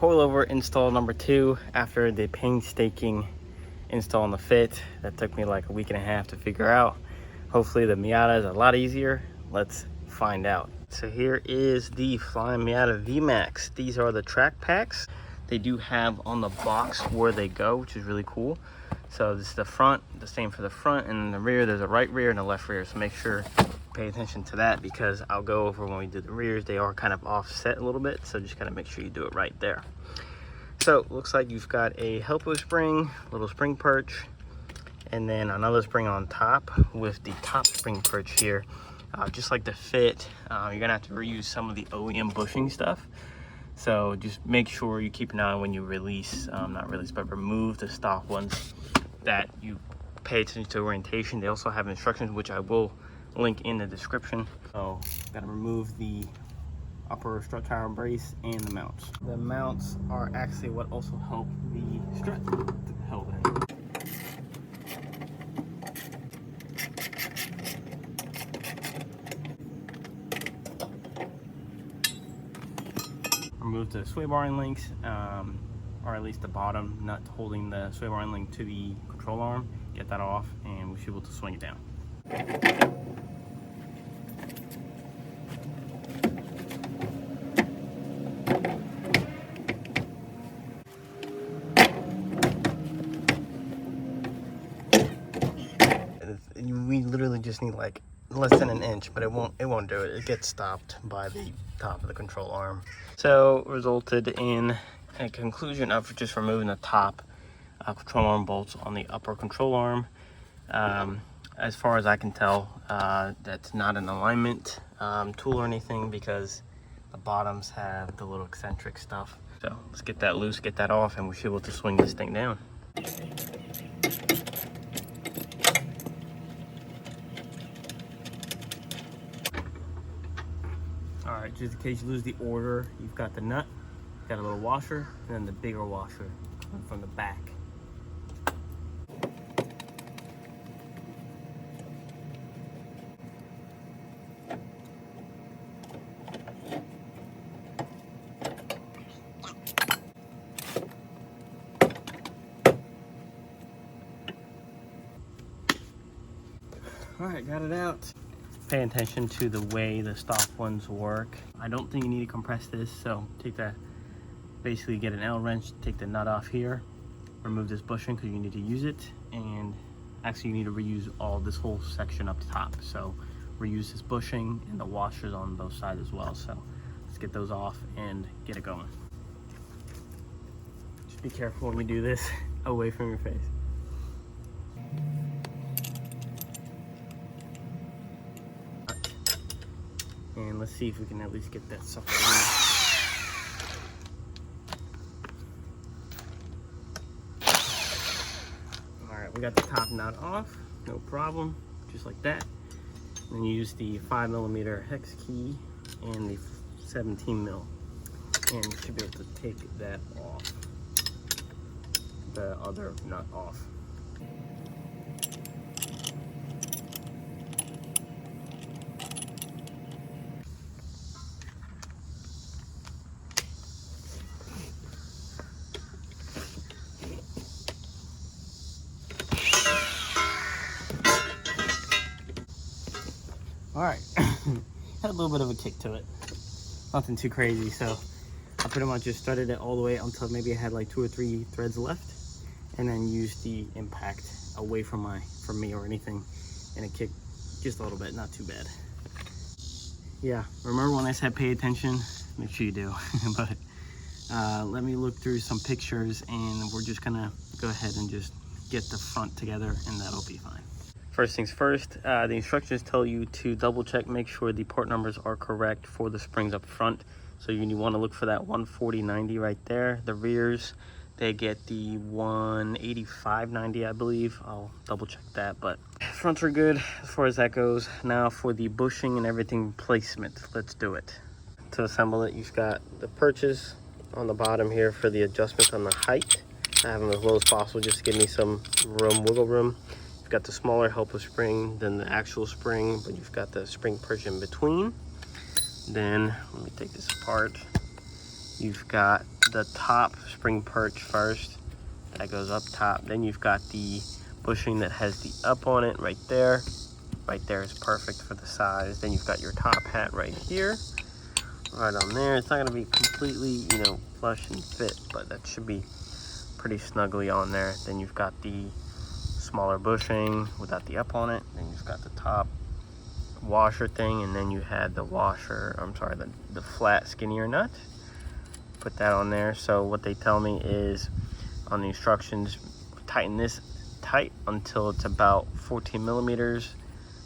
coilover install number 2 after the painstaking install on the fit. That took me like a week and a half to figure out. Hopefully the Miata is a lot easier. Let's find out. So here is the Flyin Miata VMAXX. These are the track packs. They do have on the box where they go, which is really cool. So this is the front, the same for the front, and in the rear there's a right rear and a left rear. So make sure pay attention to that, because I'll go over when we do the rears, they are kind of offset a little bit, so just gotta make sure you do it right there. So looks like you've got a helper spring, little spring perch, and then another spring on top with the top spring perch here. Just like the fit, you're gonna have to reuse some of the OEM bushing stuff. So just make sure you keep an eye on when you release, not release, but remove the stock ones, that you pay attention to orientation. They also have instructions, which I will link in the description. So gotta remove the upper strut tower brace and the mounts. The mounts are actually what also help the strut to hold in. Remove the sway bar end links, or at least the bottom nut holding the sway bar end link to the control arm. Get that off and we should be able to swing it down. We literally just need like less than an inch, but it won't do it. It gets stopped by the top of the control arm. So resulted in a conclusion of just removing the top control arm bolts on the upper control arm. As far as I can tell, that's not an alignment tool or anything, because the bottoms have the little eccentric stuff. So let's get that loose, get that off, and we should be able to swing this thing down. All right, just in case you lose the order, you've got the nut, you've got a little washer, and then the bigger washer from the back. All right, got it out. Pay attention to the way the stock ones work. I don't think you need to compress this, so take that, basically get an L wrench, take the nut off here, remove this bushing because you need to use it, and actually you need to reuse all this whole section up top. So reuse this bushing and the washers on both sides as well. So let's get those off and get it going. Just be careful when we do this away from your face. And let's see if we can at least get that sucker in. All right, we got the top nut off, no problem, just like that. Then you use the 5mm hex key and the 17 mil, and you should be able to take that off, the other nut off. All right, had a little bit of a kick to it, nothing too crazy. So I pretty much just started it all the way until maybe I had like 2 or 3 threads left, and then used the impact away from me or anything, and it kicked just a little bit, not too bad. Yeah, remember when I said pay attention? Make sure you do. But let me look through some pictures, and we're just gonna go ahead and just get the front together, and that'll be fine. First things first, the instructions tell you to double check, make sure the part numbers are correct for the springs up front. So you want to look for that 140/90 right there. The rears, they get the 185/90, I believe. I'll double check that, but fronts are good as far as that goes. Now for the bushing and everything placement, let's do it. To assemble it, you've got the perches on the bottom here for the adjustments on the height. I have them as low as possible just to give me some room, wiggle room. Got the smaller helper spring than the actual spring, but you've got the spring perch in between. Then let me take this apart. You've got the top spring perch first. That goes up top. Then you've got the bushing that has the up on it right there. Right there is perfect for the size. Then you've got your top hat right here, right on there. It's not gonna be completely, you know, flush and fit, but that should be pretty snugly on there. Then you've got the smaller bushing without the up on it. Then you've got the top washer thing, and then you had the washer, I'm sorry, the flat skinnier nut. Put that on there. So what they tell me is on the instructions, tighten this tight until it's about 14 millimeters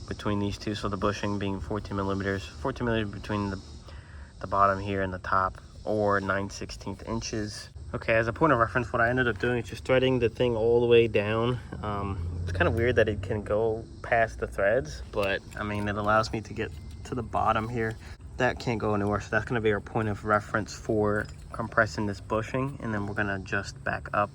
between these two. So the bushing being 14 millimeters between the bottom here and the top, or 9/16 inches. Okay, as a point of reference, what I ended up doing is just threading the thing all the way down. It's kind of weird that it can go past the threads, but I mean, it allows me to get to the bottom here. That can't go anywhere, so that's going to be our point of reference for compressing this bushing, and then we're going to adjust back up.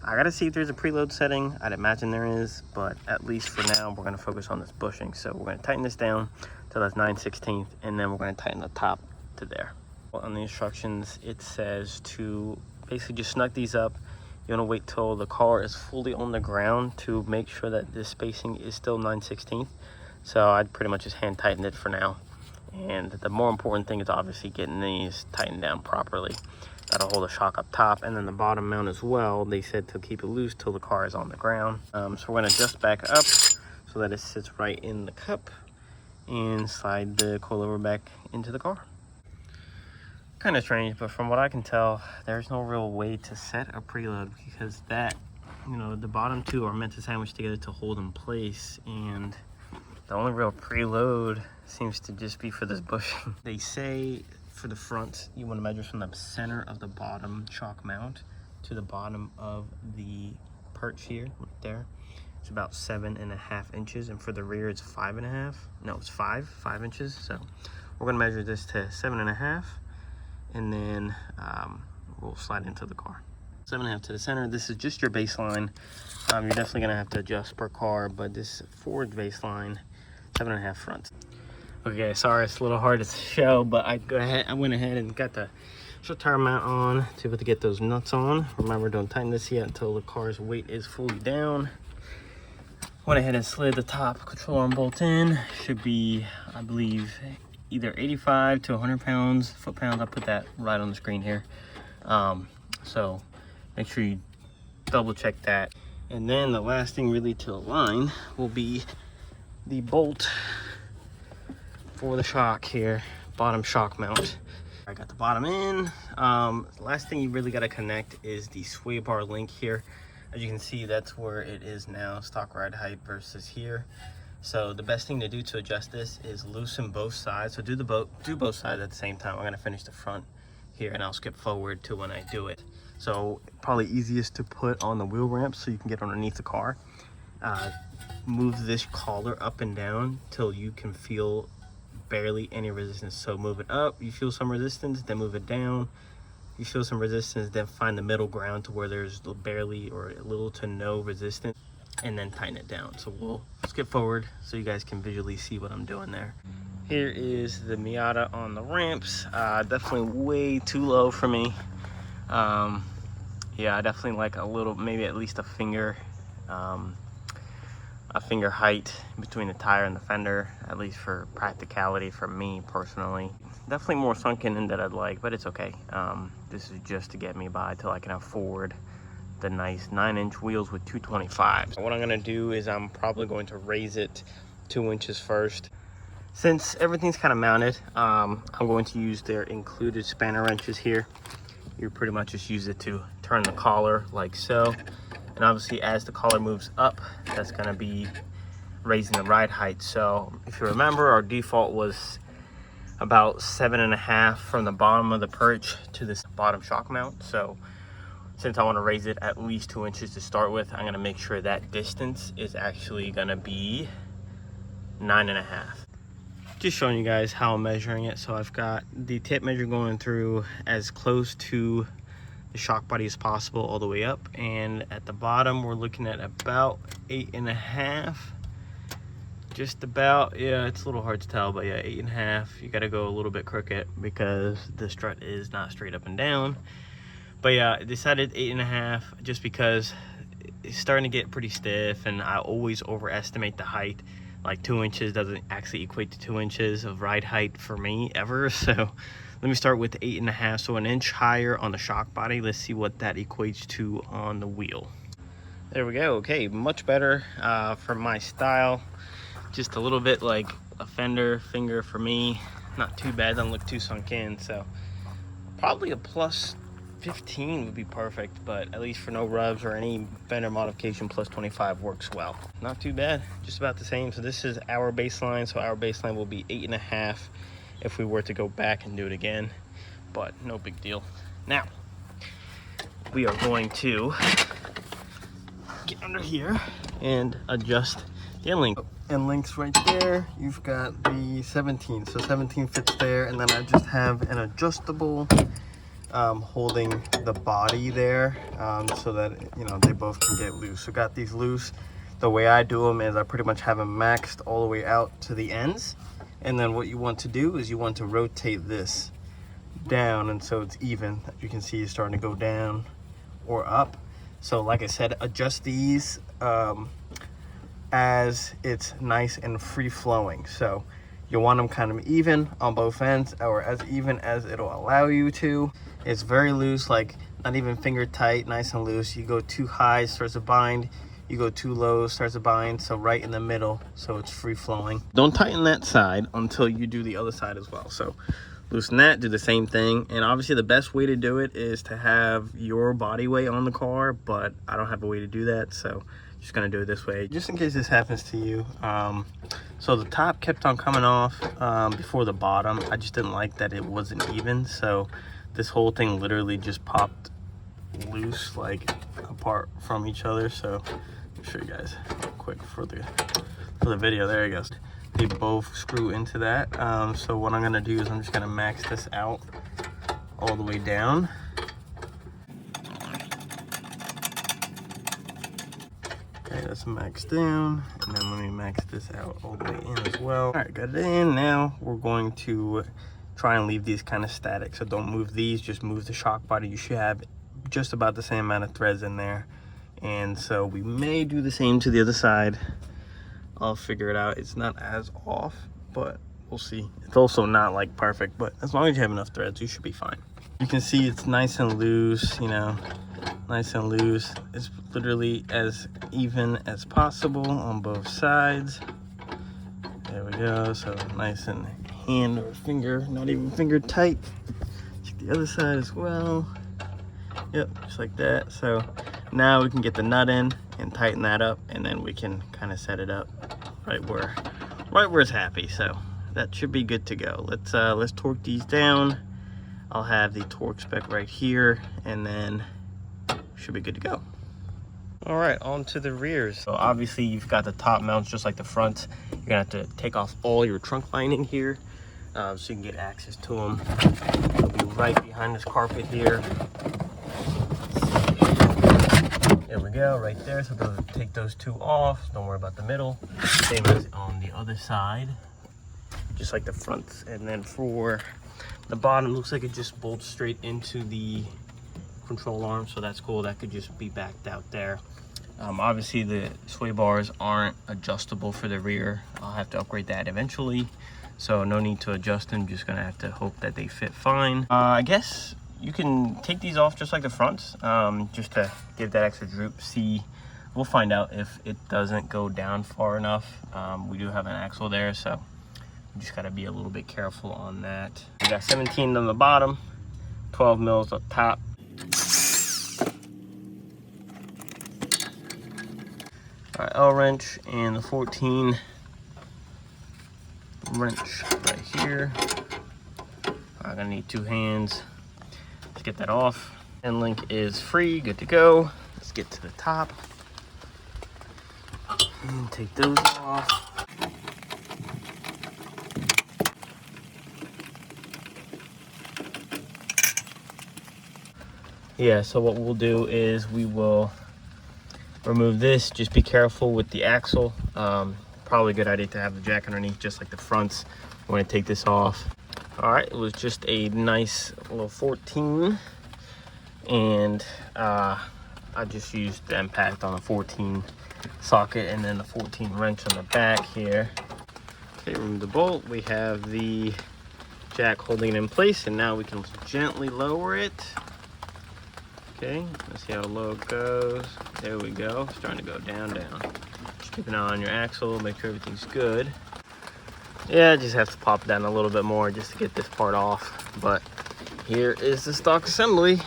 I got to see if there's a preload setting. I'd imagine there is, but at least for now, we're going to focus on this bushing. So we're going to tighten this down till that's 9/16, and then we're going to tighten the top to there. On the instructions, it says to basically just snug these up. You want to wait till the car is fully on the ground to make sure that this spacing is still 9/16. So I'd pretty much just hand tighten it for now. And the more important thing is obviously getting these tightened down properly. That'll hold the shock up top, and then the bottom mount as well. They said to keep it loose till the car is on the ground. So we're going to adjust back up so that it sits right in the cup and slide the coilover back into the car. Kind of strange, but from what I can tell, there's no real way to set a preload, because that, you know, the bottom two are meant to sandwich together to hold in place, and the only real preload seems to just be for this bushing. They say for the front, you want to measure from the center of the bottom shock mount to the bottom of the perch here, right there. It's about 7.5 inches, and for the rear it's 5.5. No, it's 5 inches. So we're gonna measure this to 7.5, and then we'll slide into the car. 7.5 to the center. This is just your baseline. You're definitely gonna have to adjust per car, but this forward baseline, 7.5 front. Okay, sorry, it's a little hard to show, but I went ahead and got the short tire mount on to be able to get those nuts on. Remember, don't tighten this yet until the car's weight is fully down. Went ahead and slid the top control arm bolt in. Should be, I believe, either 85 to 100 pounds, foot-pounds. I'll put that right on the screen here. So make sure you double check that. And then the last thing really to align will be the bolt for the shock here, bottom shock mount. I got the bottom in. Last thing you really got to connect is the sway bar link here. As you can see, that's where it is now, stock ride height versus here. So the best thing to do to adjust this is loosen both sides. So do both sides at the same time. I'm gonna finish the front here, and I'll skip forward to when I do it. So probably easiest to put on the wheel ramp so you can get underneath the car. Move this collar up and down till you can feel barely any resistance. So move it up, you feel some resistance, then move it down, you feel some resistance, then find the middle ground to where there's barely or little to no resistance, and then tighten it down. So we'll skip forward so you guys can visually see what I'm doing there. Here is the Miata on the ramps. Definitely way too low for me. Yeah, I definitely like a little, maybe at least a finger height between the tire and the fender, at least for practicality for me personally. Definitely more sunken in than I'd like, but it's okay. This is just to get me by till I can afford the nice 9-inch wheels with 225. What I'm gonna do is I'm probably going to raise it 2 inches first. Since everything's kind of mounted, I'm going to use their included spanner wrenches here. You pretty much just use it to turn the collar like so. And obviously as the collar moves up, that's gonna be raising the ride height. So if you remember, our default was about 7.5 from the bottom of the perch to this bottom shock mount. So since I wanna raise it at least 2 inches to start with, I'm gonna make sure that distance is actually gonna be 9.5. Just showing you guys how I'm measuring it. So I've got the tape measure going through as close to the shock body as possible all the way up, and at the bottom we're looking at about 8.5, just about. Yeah, it's a little hard to tell, but yeah, 8.5. You got to go a little bit crooked because the strut is not straight up and down. But yeah, I decided 8.5 just because it's starting to get pretty stiff, and I always overestimate the height. Like 2 inches doesn't actually equate to 2 inches of ride height for me ever. So let me start with 8.5, so an inch higher on the shock body. Let's see what that equates to on the wheel. There we go. Okay, much better for my style. Just a little bit like a fender finger for me. Not too bad, doesn't look too sunk in. So probably a plus 15 would be perfect, but at least for no rubs or any fender modification, plus 25 works well. Not too bad, just about the same. So this is our baseline, so our baseline will be 8.5 if we were to go back and do it again, but no big deal. Now we are going to get under here and adjust the end link. End links right there, you've got the 17, so 17 fits there, and then I just have an adjustable holding the body there, so that, you know, they both can get loose. So got these loose. The way I do them is I pretty much have them maxed all the way out to the ends, and then what you want to do is you want to rotate this down, and so it's even. As you can see, it's starting to go down or up. So like I said, adjust these as it's nice and free flowing. So you want them kind of even on both ends, or as even as it'll allow you to. It's very loose, like not even finger tight, nice and loose. You go too high, it starts to bind. You go too low, it starts to bind. So right in the middle, so it's free flowing. Don't tighten that side until you do the other side as well. So loosen that, do the same thing. And obviously the best way to do it is to have your body weight on the car, but I don't have a way to do that, so just gonna do it this way, just in case this happens to you. So the top kept on coming off before the bottom. I just didn't like that it wasn't even, so this whole thing literally just popped loose, like apart from each other. So I'll show you guys real quick for the video. There you go. They both screw into that. So what I'm gonna do is I'm just gonna max this out all the way down. Okay, that's maxed down, and then let me max this out all the way in as well. All right, got it in. Now we're going to try and leave these kind of static. So don't move these, just move the shock body. You should have just about the same amount of threads in there. And so we may do the same to the other side. I'll figure it out. It's not as off, but we'll see. It's also not like perfect, but as long as you have enough threads, you should be fine. You can see it's nice and loose, you know, nice and loose. It's literally as even as possible on both sides. There we go. So nice and hand or finger, not even finger tight. Check the other side as well. Yep, just like that. So now we can get the nut in and tighten that up, and then we can kind of set it up right where it's happy. So that should be good to go. Let's torque these down. I'll have the torque spec right here, and then should be good to go. All right, on to the rears. So obviously you've got the top mounts just like the front. You're gonna have to take off all your trunk lining here, so you can get access to them. They'll be right behind this carpet here. There we go, right there. So take those two off. Don't worry about the middle. Same as on the other side, just like the front. And then for the bottom, looks like it just bolts straight into the control arm, so that's cool. That could just be backed out there. Obviously the sway bars aren't adjustable for the rear. I'll have to upgrade that eventually, so no need to adjust them. Just gonna have to hope that they fit fine. I guess you can take these off just like the fronts, just to give that extra droop. See, we'll find out if it doesn't go down far enough. We do have an axle there, so you just gotta be a little bit careful on that. We got 17 on the bottom, 12 mils up top. All right, L-wrench and the 14 wrench right here. I'm gonna need 2 hands. Let's get that off. End link is free, good to go. Let's get to the top and take those off. Yeah, so what we'll do is we will remove this. Just be careful with the axle. Probably a good idea to have the jack underneath, just like the fronts. We're gonna take this off. All right, it was just a nice little 14. and I just used the impact on the 14 socket and then the 14 wrench on the back here. Okay, remove the bolt. We have the jack holding it in place, and now we can gently lower it. Okay, let's see how low it goes. There we go, starting to go down. Just keep an eye on your axle, make sure everything's good. Yeah, just have to pop down a little bit more just to get this part off. But here is the stock assembly.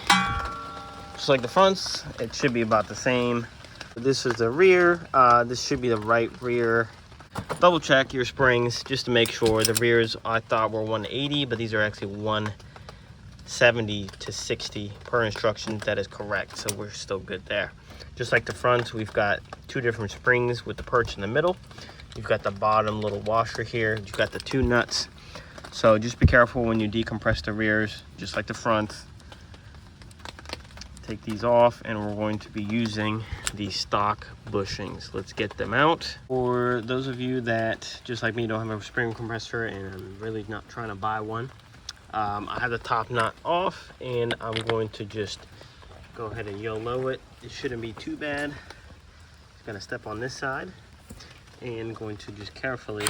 Just like the fronts, it should be about the same. This is the rear. This should be the right rear. Double check your springs just to make sure. The rears I thought were 180, but these are actually 170 to 60 per instructions. That is correct, so we're still good there. Just like the front, we've got two different springs with the perch in the middle. You've got the bottom little washer here. You've got the two nuts. So just be careful when you decompress the rears, just like the front. Take these off, and we're going to be using the stock bushings. Let's get them out. For those of you that, just like me, don't have a spring compressor and I'm really not trying to buy one, I have the top knot off, and I'm going to just go ahead and YOLO it. It shouldn't be too bad. Just gonna step on this side and going to just carefully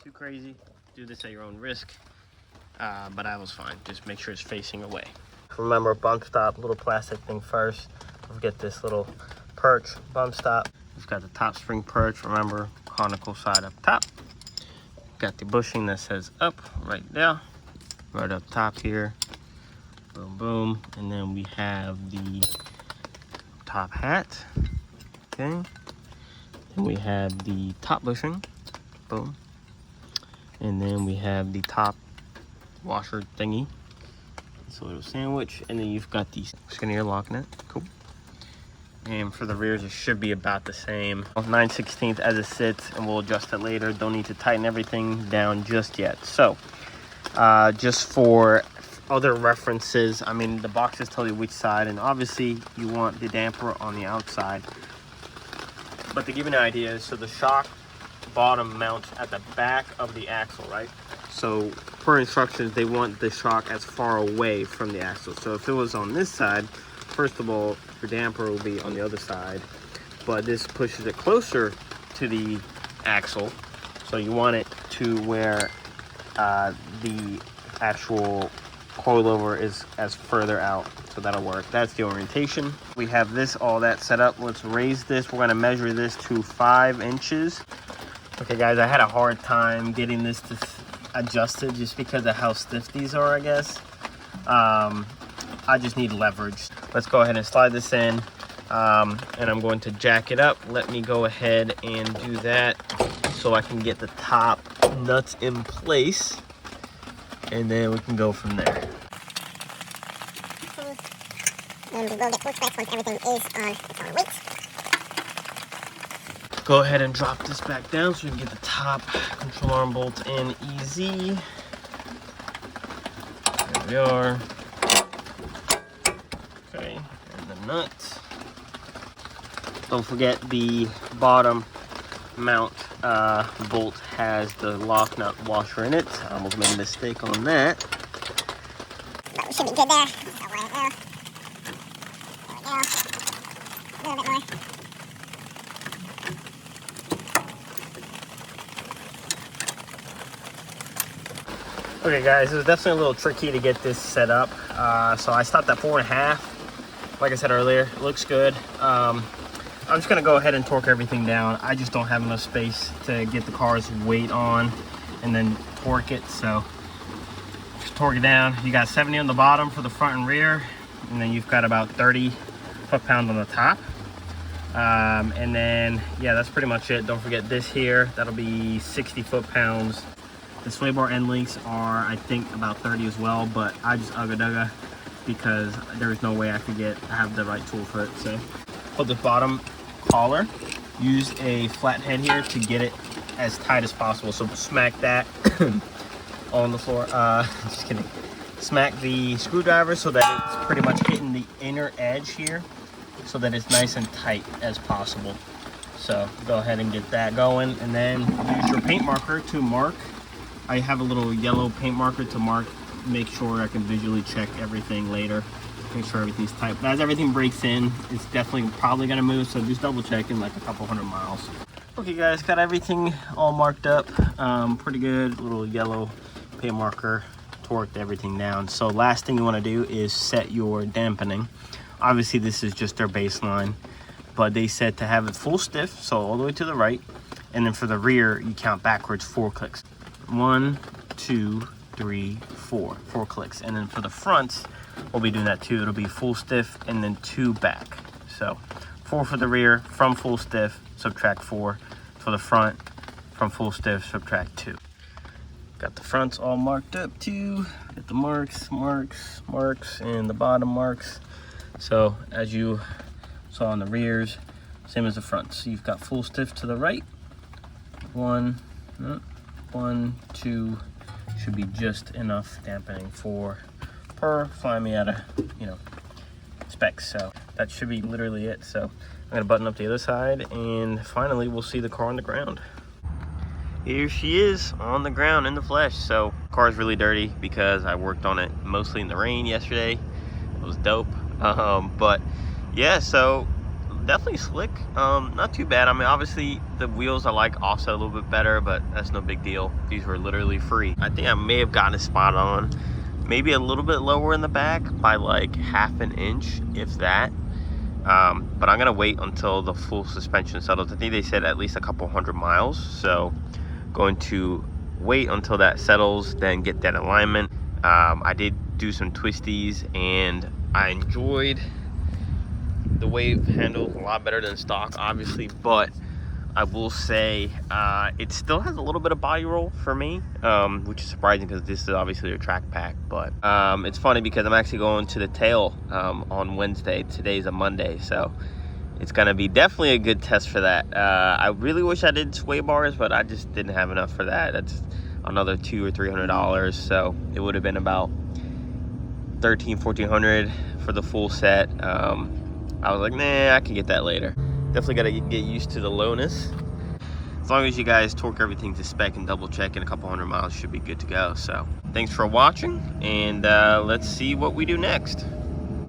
too crazy. Do this at your own risk, but I was fine. Just make sure it's facing away. Remember, bump stop, little plastic thing first. Don't forget this little perch bump stop. We've got the top spring perch, remember, conical side up top. Got the bushing that says up right there, right up top here. Boom, boom. And then we have the top hat. Okay. Then we have the top bushing. Boom. And then we have the top washer thingy. It's a little sandwich. And then you've got the skinnier lock nut. Cool. And for the rears, it should be about the same. 9/16 as it sits, and we'll adjust it later. Don't need to tighten everything down just yet. So, just for other references, I mean, the boxes tell you which side, and obviously you want the damper on the outside. But to give you an idea, so the shock bottom mounts at the back of the axle, right? So per instructions, they want the shock as far away from the axle. So if it was on this side, first of all, your damper will be on the other side, but this pushes it closer to the axle. So you want it to where the actual coilover is as further out, so that'll work. That's the orientation. We have this, all that set up. Let's raise this. We're gonna measure this to 5 inches. Okay guys, I had a hard time getting this to adjusted just because of how stiff these are, I guess. I just need leverage. Let's go ahead and slide this in, and I'm going to jack it up. Let me go ahead and do that so I can get the top nuts in place, and then we can go from there. And we will get full specs once everything is on its own weight. Go ahead and drop this back down so we can get the top control arm bolt in easy. There we are. Okay, and the nut. Don't forget the bottom mount bolt has the lock nut washer in it. I almost made a mistake on that. But we should be good there. So right now. There we go. A little bit more. Okay guys, it was definitely a little tricky to get this set up. So I stopped at 4.5. Like I said earlier, it looks good. I'm just gonna go ahead and torque everything down. I just don't have enough space to get the car's weight on and then torque it. So just torque it down. You got 70 on the bottom for the front and rear, and then you've got about 30 foot-pounds on the top. And then, yeah, that's pretty much it. Don't forget this here. That'll be 60 foot-pounds. The sway bar end links are, I think, about 30 as well, but I just ugga-dugga because there's no way I have the right tool for it. So put the bottom collar, use a flat head here to get it as tight as possible. So smack that on the floor. Just kidding. Smack the screwdriver so that it's pretty much hitting the inner edge here, so that it's nice and tight as possible. So go ahead and get that going, and then use your paint marker to mark. I have a little yellow paint marker to mark, make sure I can visually check everything later, make sure everything's tight. But as everything breaks in, it's definitely probably gonna move, so just double check in like a couple 100 miles. Okay guys, got everything all marked up, pretty good. Little yellow paint marker, torqued everything down. So last thing you wanna do is set your dampening. Obviously this is just their baseline, but they said to have it full stiff, so all the way to the right, and then for the rear, you count backwards 4 clicks. 1, 2, 3, 4 clicks. And then for the fronts, we'll be doing that too. It'll be full stiff and then 2 back. So 4 for the rear, from full stiff, subtract 4. For the front, from full stiff, subtract 2. Got the fronts all marked up too. Got the marks, and the bottom marks. So as you saw on the rears, same as the front. So you've got full stiff to the right. 1, 2, should be just enough dampening for per Flyin Miata, you know, specs. So that should be literally it. So I'm gonna button up the other side, and finally we'll see the car on the ground. Here she is on the ground in the flesh. So car is really dirty because I worked on it mostly in the rain yesterday. It was dope. But yeah, so definitely slick, not too bad. I mean, obviously the wheels I like also a little bit better, but that's no big deal. These were literally free. I think I may have gotten a spot on, maybe a little bit lower in the back by like ½ an inch, if that. But I'm gonna wait until the full suspension settles. I think they said at least a couple 100 miles, so going to wait until that settles, then get that alignment. I did do some twisties, and I enjoyed the wave handle a lot better than stock, obviously, but I will say it still has a little bit of body roll for me, which is surprising because this is obviously a track pack. But it's funny because I'm actually going to the tail on Wednesday. Today's a Monday, so it's gonna be definitely a good test for that. I really wish I did sway bars, but I just didn't have enough for that. That's another $200 or $300, so it would have been about $1,300-1,400 for the full set. I was like, nah, I can get that later. Definitely got to get used to the lowness. As long as you guys torque everything to spec and double check, in a couple 100 miles should be good to go. So thanks for watching, and let's see what we do next.